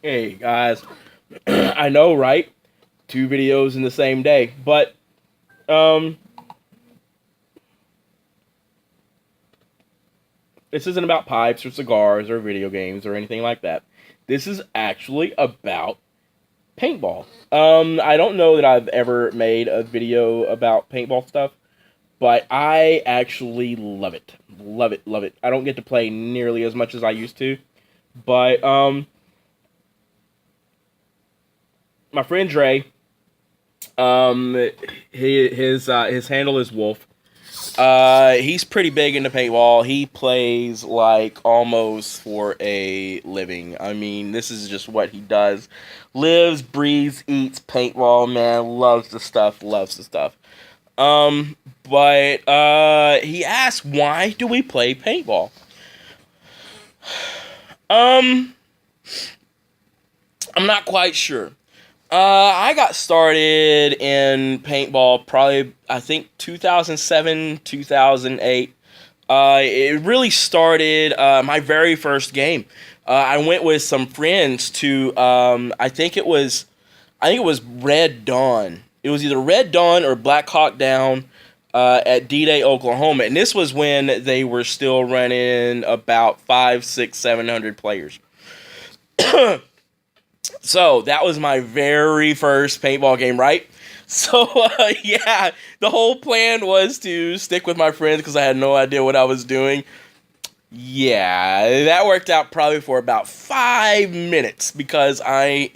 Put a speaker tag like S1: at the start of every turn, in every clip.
S1: Hey guys, I know, right? Two videos in the same day, but um, this isn't about pipes or cigars or video games or anything like that. This is actually about paintball. I don't know that I've ever made a video about paintball stuff, but I actually love it, love it, love it. I don't get to play nearly as much as I used to, but my friend Dre, his handle is Wolf. He's pretty big into paintball. He plays like almost for a living. I mean, this is just what he does. Lives, breathes, eats paintball, man. Loves the stuff, loves the stuff. But he asked, why do we play paintball? Um, I'm not quite sure. I got started in paintball probably, I think, 2007, 2008. It really started my very first game. I went with some friends to, I think it was Red Dawn. It was either Red Dawn or Black Hawk Down at D-Day, Oklahoma. And this was when they were still running about 5, 6, 700 players. So that was my very first paintball game, right? So yeah, the whole plan was to stick with my friends because I had no idea what I was doing. Yeah, that worked out probably for about 5 minutes because I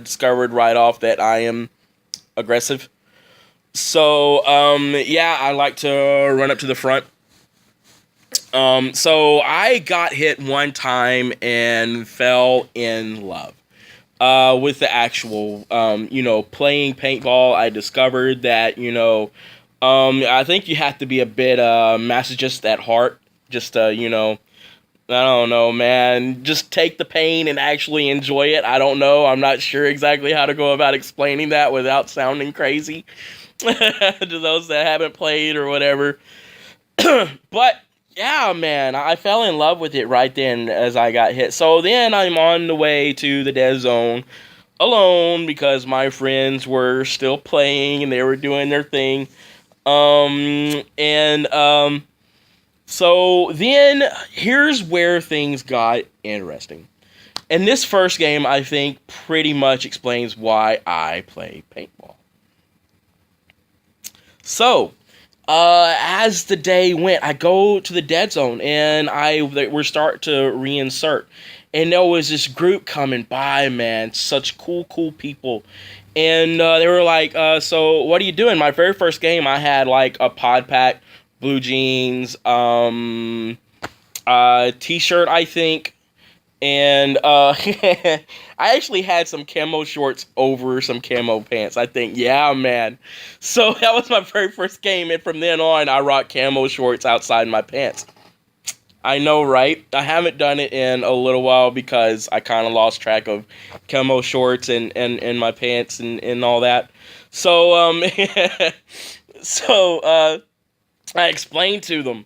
S1: discovered right off that I am aggressive. So yeah, I like to run up to the front. So I got hit one time and fell in love with the actual, playing paintball. I discovered that, I think you have to be a bit masochist at heart, just to, I don't know, man, just take the pain and actually enjoy it. I don't know. I'm not sure exactly how to go about explaining that without sounding crazy to those that haven't played or whatever. But yeah, man, I fell in love with it right then as I got hit. So then I'm on the way to the dead zone alone because my friends were still playing and they were doing their thing. So then here's where things got interesting. And this first game, I think, pretty much explains why I play paintball. So, as the day went, I go to the dead zone and we're starting to reinsert. And there was this group coming by, man, such cool people. And they were like, so what are you doing? My very first game, I had like a pod pack, blue jeans, t-shirt, I think. And I actually had some camo shorts over some camo pants, I think. Yeah, man. So that was my very first game, and from then on, I rock camo shorts outside my pants. I know, right? I haven't done it in a little while because I kind of lost track of camo shorts and my pants and all that. So, I explained to them,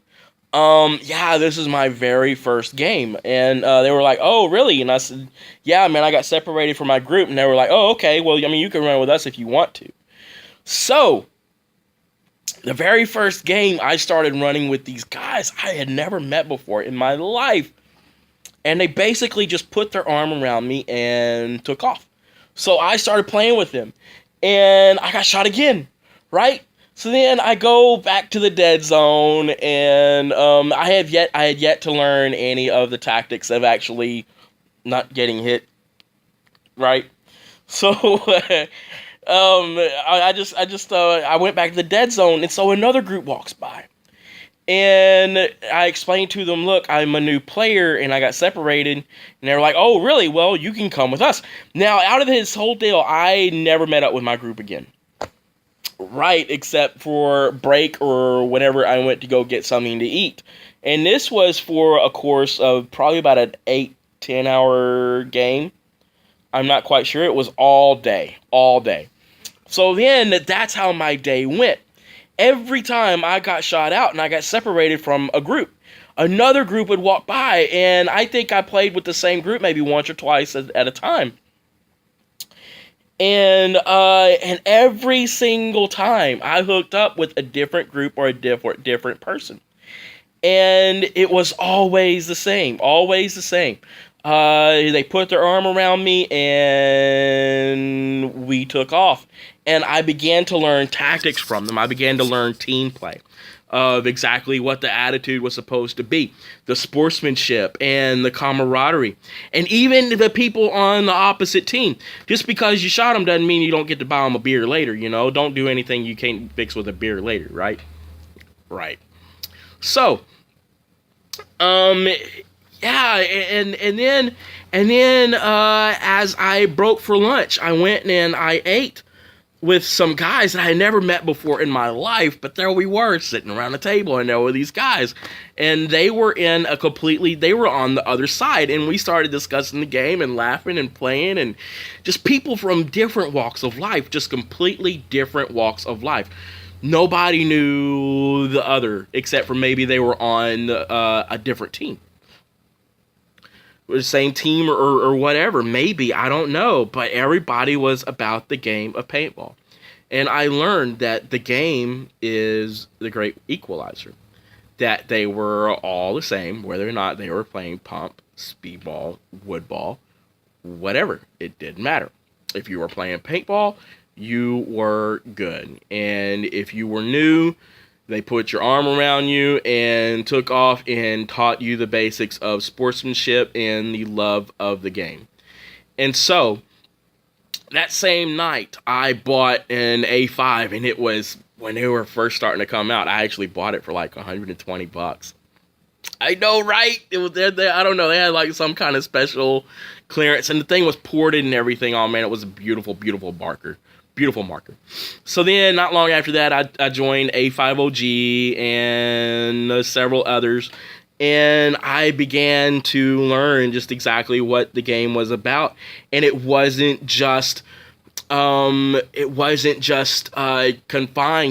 S1: yeah, this is my very first game. And they were like, oh, really? And I said, yeah, man, I got separated from my group. And they were like, oh, okay, well, I mean, you can run with us if you want to. So, the very first game, I started running with these guys I had never met before in my life. And they basically just put their arm around me and took off. So I started playing with them. And I got shot again, right? So then I go back to the dead zone, and I had yet to learn any of the tactics of actually not getting hit, right? So I went back to the dead zone, and so another group walks by, and I explained to them, look, I'm a new player, and I got separated, and they were like, oh, really? Well, you can come with us. Now, out of this whole deal, I never met up with my group again. Right, except for break or whenever I went to go get something to eat. And this was for a course of probably about an 8-10 hour game. I'm not quite sure. It was all day. So then that's how my day went. Every time I got shot out and I got separated from a group, another group would walk by, and I think I played with the same group maybe once or twice at a time. And every single time I hooked up with a different group or a different person. And it was always the same, always the same. They put their arm around me and we took off. And I began to learn tactics from them. I began to learn team play of exactly what the attitude was supposed to be, the sportsmanship and the camaraderie, and even the people on the opposite team. Just because you shot them doesn't mean you don't get to buy them a beer later, you know? Don't do anything you can't fix with a beer later, right? Right. So, yeah, and then as I broke for lunch, I went and I ate with some guys that I had never met before in my life, but there we were sitting around the table, and there were these guys, and they were they were on the other side, and we started discussing the game and laughing and playing, and just people from different walks of life, just completely different walks of life. Nobody knew the other, except for maybe they were on a different team. The same team or whatever, maybe, I don't know, but everybody was about the game of paintball. And I learned that the game is the great equalizer, that they were all the same, whether or not they were playing pump, speedball, woodball, whatever, it didn't matter. If you were playing paintball, you were good, and if you were new, they put your arm around you and took off and taught you the basics of sportsmanship and the love of the game. And so, that same night, I bought an A5, and it was, when they were first starting to come out, I actually bought it for like $120. I know, right? It was there. I don't know. They had like some kind of special clearance, and the thing was ported and everything. Oh man, it was a beautiful, beautiful marker. Beautiful marker. So then, not long after that, I joined A50G and several others, and I began to learn just exactly what the game was about. And it wasn't just confined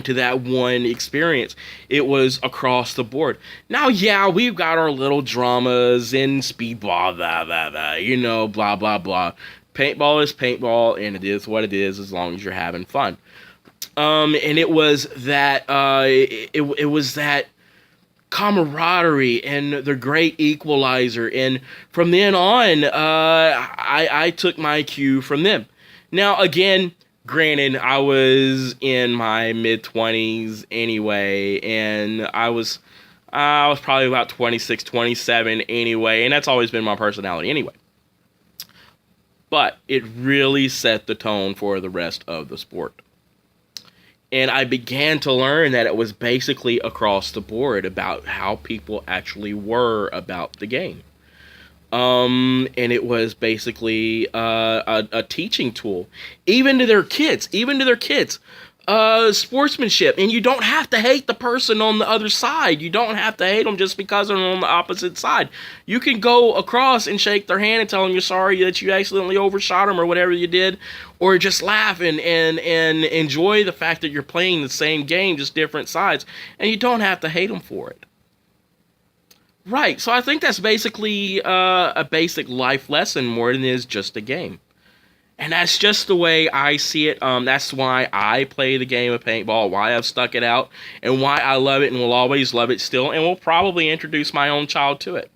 S1: to that one experience. It was across the board. Now, yeah, we've got our little dramas in speedball, blah, blah, blah, you know, blah, blah, blah. Paintball is paintball, and it is what it is as long as you're having fun. And it was that it was that camaraderie and the great equalizer. And from then on, I took my cue from them. Now, again, granted, I was in my mid-20s anyway, and I was probably about 26, 27 anyway, and that's always been my personality anyway. But it really set the tone for the rest of the sport. And I began to learn that it was basically across the board about how people actually were about the game. And it was basically a teaching tool, even to their kids. Sportsmanship, and you don't have to hate the person on the other side. You don't have to hate them just because they're on the opposite side. You can go across and shake their hand and tell them you're sorry that you accidentally overshot them or whatever you did, or just laugh and enjoy the fact that you're playing the same game, just different sides, and you don't have to hate them for it. Right, so I think that's basically a basic life lesson more than it is just a game. And that's just the way I see it. That's why I play the game of paintball, why I've stuck it out, and why I love it and will always love it still, and will probably introduce my own child to it.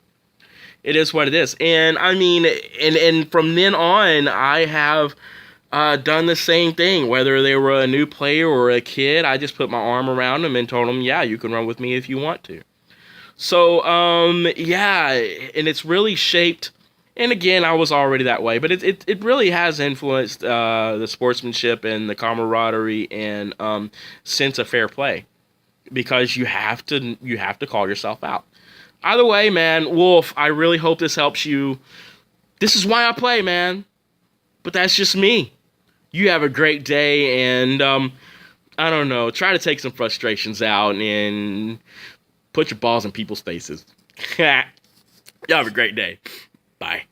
S1: It is what it is. And I mean, and from then on, I have done the same thing. Whether they were a new player or a kid, I just put my arm around them and told them, yeah, you can run with me if you want to. So, yeah, and it's really shaped. And again, I was already that way, but it really has influenced the sportsmanship and the camaraderie and sense of fair play, because you have to call yourself out. Either way, man, Wolf, I really hope this helps you. This is why I play, man. But that's just me. You have a great day, and I don't know, try to take some frustrations out and put your balls in people's faces. Y'all have a great day. Bye.